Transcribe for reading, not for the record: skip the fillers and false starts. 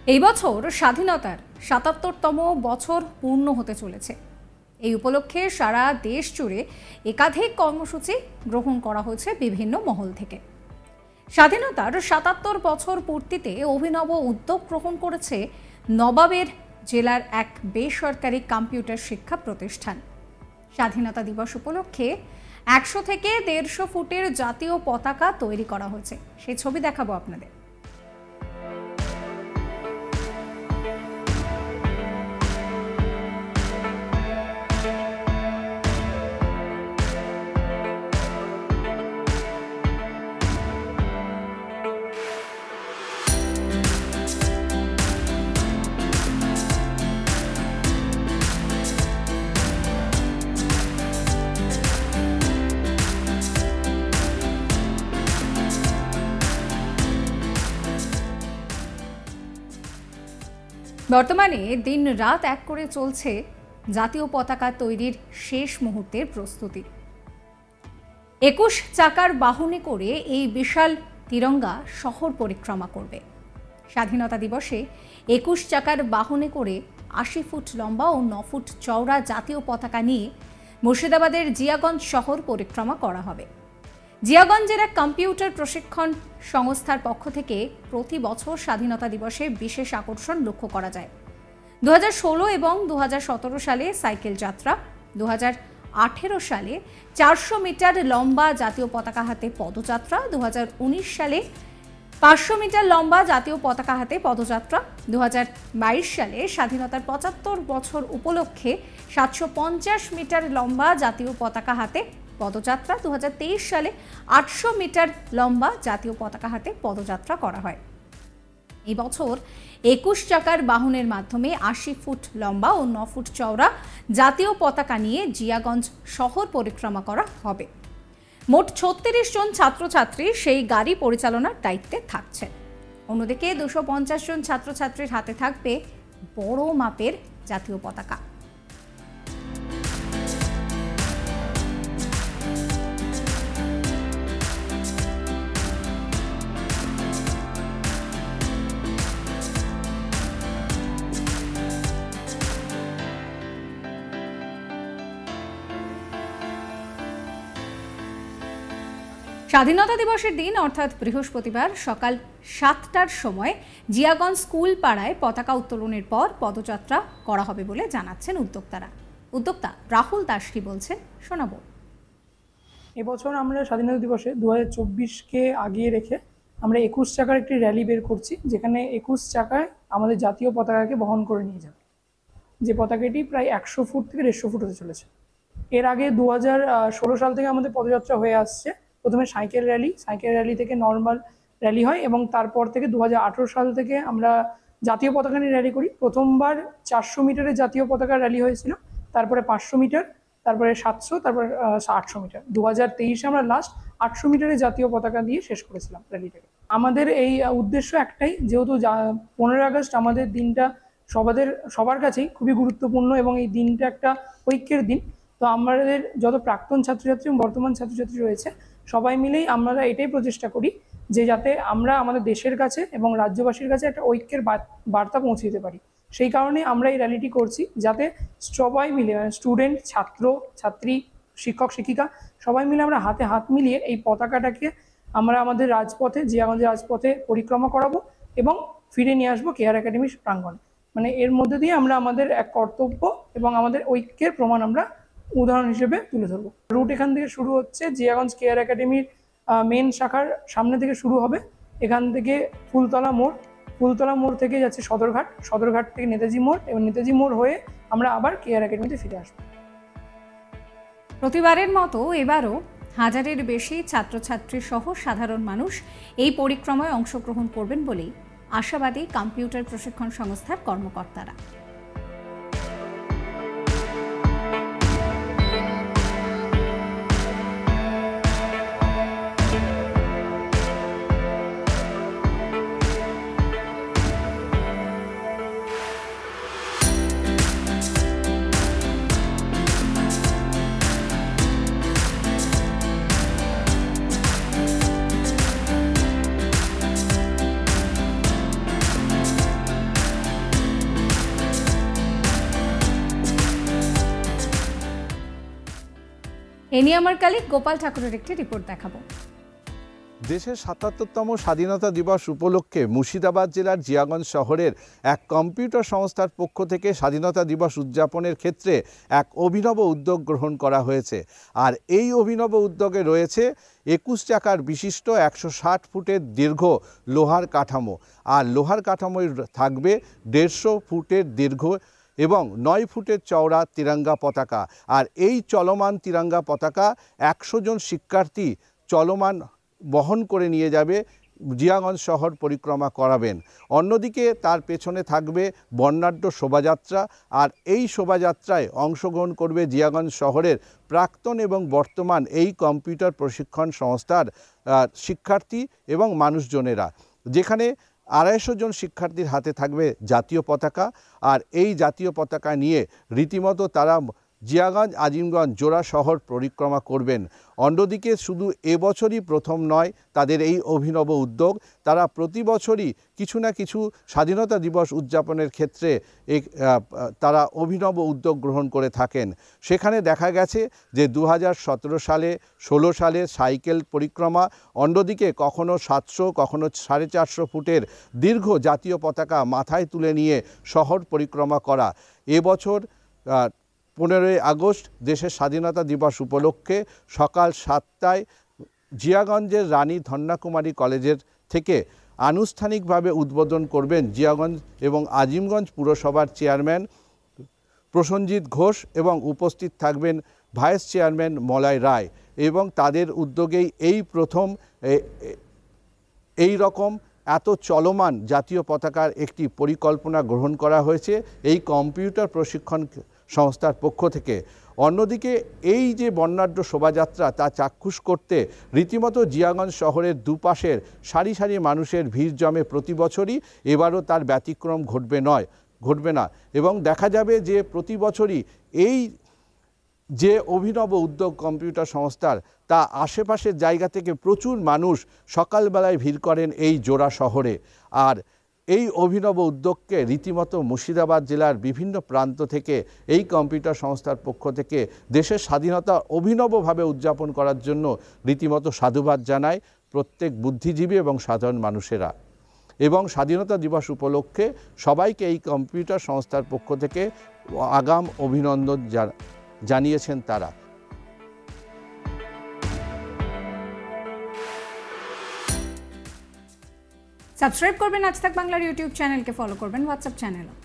এই বছর স্বাধীনতার ৭৭তম বছর পূর্ণ হতে চলেছে। এই উপলক্ষে সারা দেশ জুড়ে একাধিক কর্মসূচি গ্রহণ করা হয়েছে বিভিন্ন মহল থেকে। স্বাধীনতার ৭৭ বছর পূর্তিতে অভিনব উদ্যোগ গ্রহণ করেছে নবাবের জেলার এক বেসরকারি কম্পিউটার শিক্ষা প্রতিষ্ঠান। স্বাধীনতা দিবস উপলক্ষে ১০০ থেকে ১৫০ ফুটের জাতীয় পতাকা তৈরি করা হয়েছে। সেই ছবি দেখাবো আপনাদের। বর্তমানে দিন রাত এক করে চলছে জাতীয় পতাকা তৈরির শেষ মুহূর্তের প্রস্তুতি। ২১ চাকার বাহনে করে এই বিশাল তিরঙ্গা শহর পরিক্রমা করবে। স্বাধীনতা দিবসে ২১ চাকার বাহনে করে ৮০ ফুট লম্বা ও ৯ ফুট চওড়া জাতীয় পতাকা নিয়ে মুর্শিদাবাদের জিয়াগঞ্জ শহর পরিক্রমা করা হবে। জিয়াগঞ্জের এক কম্পিউটার প্রশিক্ষণ সংস্থার পক্ষ থেকে প্রতি বছর স্বাধীনতা দিবসে বিশেষ আকর্ষণ লক্ষ্য করা যায়। ২০১৬ এবং ২০১৭ সালে সাইকেল যাত্রা, ২০১৮ সালে ৪০০ মিটার লম্বা জাতীয় পতাকা হাতে পদযাত্রা, ২০১৯ সালে ৫০০ মিটার লম্বা জাতীয় পতাকা হাতে পদযাত্রা, ২০২২ সালে স্বাধীনতার ৭৫ বছর উপলক্ষে ৭৫০ মিটার লম্বা জাতীয় পতাকা হাতে পদযাত্রা, ২০২৩ সালে ৮০০ মিটার লম্বা জাতীয় পতাকা হাতে পদযাত্রা করা হয়। এই বছর ২১ চাকার বাহনের মাধ্যমে ৮০ ফুট লম্বা ও ৯ ফুট চওড়া জাতীয় পতাকা নিয়ে জিয়াগঞ্জ শহর পরিক্রমা করা হবে। মোট ৩৬ জন ছাত্রছাত্রী সেই গাড়ি পরিচালনার দায়িত্বে থাকছেন। অন্যদিকে ২৫০ জন ছাত্রছাত্রীর হাতে থাকবে বড় মাপের জাতীয় পতাকা। স্বাধীনতা দিবসের দিন অর্থাৎ বৃহস্পতিবার সকাল ৭টার সময় জিয়াগঞ্জ স্কুল পাড়ায় পতাকা উত্তোলনের পর পদযাত্রা করা হবে বলে জানাচ্ছেন উদ্যোক্তা রাহুল দাস কি বলছেন শোনাবো। এবছর আমরা স্বাধীনতা দিবসে ২০২৪কে আগিয়ে রেখে আমরা ২১ চাকার একটি র্যালি বের করছি, যেখানে ২১ চাকায় আমাদের জাতীয় পতাকাকে বহন করে নিয়ে যাবে। যে পতাকাটি প্রায় ১০০ ফুট থেকে ১৫০ ফুট হতে চলেছে। এর আগে ২০১৬ সাল থেকে আমাদের পদযাত্রা হয়ে আসছে। প্রথমে সাইকেল র্যালি থেকে নর্মাল র্যালি হয় এবং তারপর থেকে ২০১৮ সাল থেকে আমরা জাতীয় পতাকা নিয়ে র্যালি করি। প্রথমবার ৪০০ মিটারের জাতীয় পতাকা র্যালি হয়েছিল, তারপরে ৫০০ মিটার, তারপরে ৭০০, তারপরে ৮০০ মিটার। ২০২৩-এ আমরা লাস্ট ৮০০ মিটারের জাতীয় পতাকা দিয়ে শেষ করেছিলাম র্যালিটাকে। আমাদের এই উদ্দেশ্য একটাই, যেহেতু ১৫ই আগস্ট আমাদের দিনটা সবার কাছেই খুবই গুরুত্বপূর্ণ এবং এই দিনটা একটা ঐক্যের দিন। তো আমাদের যত প্রাক্তন ছাত্রছাত্রী এবং বর্তমান ছাত্রছাত্রী রয়েছে সবাই মিলেই আমরা এটাই প্রচেষ্টা করি যে যাতে আমরা আমাদের দেশের কাছে এবং রাজ্যবাসীর কাছে একটা ঐক্যের বার্তা পৌঁছে দিতে পারি। সেই কারণে আমরা এই র্যালিটি করছি, যাতে সবাই মিলে স্টুডেন্ট, ছাত্র ছাত্রী, শিক্ষক শিক্ষিকা সবাই মিলে আমরা হাতে হাত মিলিয়ে এই পতাকাটাকে আমরা আমাদের রাজপথে, জিয়াগঞ্জের রাজপথে পরিক্রমা করাবো এবং ফিরে নিয়ে আসবো কেআর একাডেমির প্রাঙ্গণে। মানে এর মধ্যে দিয়ে আমরা আমাদের এক কর্তব্য এবং আমাদের ঐক্যের প্রমাণ আমরা উদাহরণ হিসেবে তুলে ধরবো। রুট এখান থেকে শুরু হচ্ছে, জিয়াগঞ্জ কেআর একাডেমির মেন শাখার সামনে থেকে শুরু হবে। এখান থেকে ফুলতলা মোড় থেকে যাচ্ছে সদরঘাট থেকে নেতাজি মোড় এবং নেতাজি মোড় হয়ে আমরা আবার কেআর একাডেমিতে ফিরে আসবো। প্রতিবারের মতো এবারও হাজারের বেশি ছাত্রছাত্রী সহ সাধারণ মানুষ এই পরিক্রমায় অংশগ্রহণ করবেন বলেই আশাবাদী কম্পিউটার প্রশিক্ষণ সংস্থার কর্মকর্তারা। এ নিয়ে আমার কালিক গোপাল ঠাকুরের একটি রিপোর্ট দেখাবো। দেশের ৭৭তম স্বাধীনতা দিবস উপলক্ষে মুর্শিদাবাদ জেলার জিয়াগঞ্জ শহরের এক কম্পিউটার সংস্থার পক্ষ থেকে স্বাধীনতা দিবস উদযাপনের ক্ষেত্রে এক অভিনব উদ্যোগ গ্রহণ করা হয়েছে। আর এই অভিনব উদ্যোগে রয়েছে ২১ চাকার বিশিষ্ট ১৬০ ফুটের দীর্ঘ লোহার কাঠামো, আর লোহার কাঠামোয় থাকবে ১৫০ ফুটের দীর্ঘ এবং ৯ ফুটের চওড়া তিরঙ্গা পতাকা। আর এই চলমান তিরঙ্গা পতাকা ১০০ জন শিক্ষার্থী চলমান বহন করে নিয়ে যাবে, জিয়াগঞ্জ শহর পরিক্রমা করাবেন। অন্যদিকে তার পেছনে থাকবে বর্ণাঢ্য শোভাযাত্রা, আর এই শোভাযাত্রায় অংশগ্রহণ করবে জিয়াগঞ্জ শহরের প্রাক্তন এবং বর্তমান এই কম্পিউটার প্রশিক্ষণ সংস্থার শিক্ষার্থী এবং মানুষজনেরা, যেখানে ২৫০ জন শিক্ষার্থীর হাতে থাকবে জাতীয় পতাকা। আর এই জাতীয় পতাকা নিয়ে রীতিমতো তারা জিয়াগঞ্জ আজিমগঞ্জ জোড়া শহর পরিক্রমা করবেন। অন্যদিকে শুধু এবছরই প্রথম নয় তাদের এই অভিনব উদ্যোগ, তারা প্রতি বছরই কিছু না কিছু স্বাধীনতা দিবস উদযাপনের ক্ষেত্রে তারা অভিনব উদ্যোগ গ্রহণ করে থাকেন। সেখানে দেখা গেছে যে ২০১৭ সালে ১৬ সালে সাইকেল পরিক্রমা, অন্যদিকে কখনো ৭০০ কখনো ৪৫০ ফুটের দীর্ঘ জাতীয় পতাকা মাথায় তুলে নিয়ে শহর পরিক্রমা করা। এবছর ১৫ই আগস্ট দেশের স্বাধীনতা দিবস উপলক্ষে সকাল ৭টায় জিয়াগঞ্জের রানী ধন্যাকুমারী কলেজের থেকে আনুষ্ঠানিকভাবে উদ্বোধন করবেন জিয়াগঞ্জ এবং আজিমগঞ্জ পুরসভার চেয়ারম্যান প্রসেনজিৎ ঘোষ, এবং উপস্থিত থাকবেন ভাইস চেয়ারম্যান মলয় রায়। এবং তাদের উদ্যোগেই এই প্রথম এই রকম এত চলমান জাতীয় পতাকার একটি পরিকল্পনা গ্রহণ করা হয়েছে এই কম্পিউটার প্রশিক্ষণ সংস্থার পক্ষ থেকে। অন্যদিকে এই যে বর্ণাঢ্য শোভাযাত্রা তা চাক্ষুষ করতে রীতিমতো জিয়াগঞ্জ শহরের দুপাশের সারি সারি মানুষের ভিড় জমে প্রতি বছরই, এবারও তার ব্যতিক্রম ঘটবে না। এবং দেখা যাবে যে প্রতি বছরই এই যে অভিনব উদ্যোগ কম্পিউটার সংস্থার, তা আশেপাশের জায়গা থেকে প্রচুর মানুষ সকালবেলায় ভিড় করেন এই জোড়া শহরে। আর এই অভিনব উদ্যোগকে রীতিমতো মুর্শিদাবাদ জেলার বিভিন্ন প্রান্ত থেকে এই কম্পিউটার সংস্থার পক্ষ থেকে দেশের স্বাধীনতা অভিনবভাবে উদযাপন করার জন্য রীতিমতো সাধুবাদ জানায় প্রত্যেক বুদ্ধিজীবী এবং সাধারণ মানুষেরা। এবং স্বাধীনতা দিবস উপলক্ষে সবাইকে এই কম্পিউটার সংস্থার পক্ষ থেকে আগাম অভিনন্দন জানিয়েছেন তারা। সাবস্ক্রাইব করবেন আজ তাক বাংলার ইউটিউব চ্যানেলকে, ফলো করবেন হোয়াটসঅ্যাপ চ্যানেলও।